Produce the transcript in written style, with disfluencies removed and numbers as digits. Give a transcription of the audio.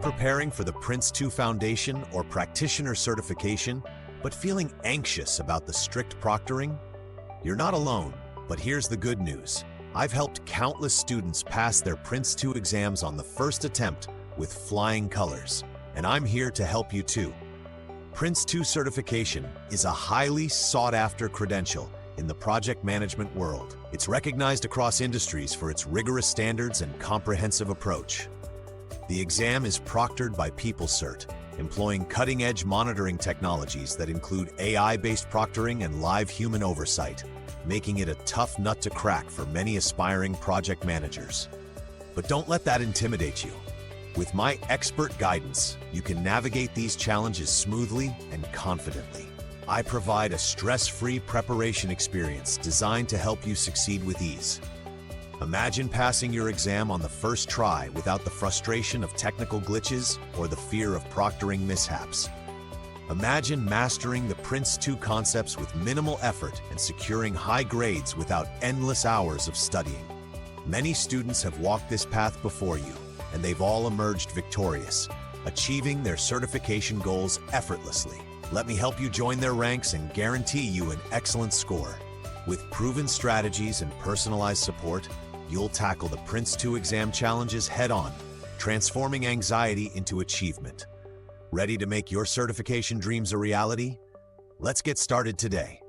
preparing for the PRINCE2 Foundation or Practitioner certification, but feeling anxious about the strict proctoring? You're not alone, but here's the good news. I've helped countless students pass their PRINCE2 exams on the first attempt with flying colors, and I'm here to help you too. PRINCE2 certification is a highly sought-after credential in the project management world. It's recognized across industries for its rigorous standards and comprehensive approach. The exam is proctored by PeopleCert, employing cutting-edge monitoring technologies that include AI-based proctoring and live human oversight, making it a tough nut to crack for many aspiring project managers. But don't let that intimidate you. With my expert guidance, you can navigate these challenges smoothly and confidently. I provide a stress-free preparation experience designed to help you succeed with ease. Imagine passing your exam on the first try without the frustration of technical glitches or the fear of proctoring mishaps. Imagine mastering the PRINCE2 concepts with minimal effort and securing high grades without endless hours of studying. Many students have walked this path before you, and they've all emerged victorious, achieving their certification goals effortlessly. Let me help you join their ranks and guarantee you an excellent score. With proven strategies and personalized support, you'll tackle the PRINCE2 exam challenges head-on, transforming anxiety into achievement. Ready to make your certification dreams a reality? Let's get started today.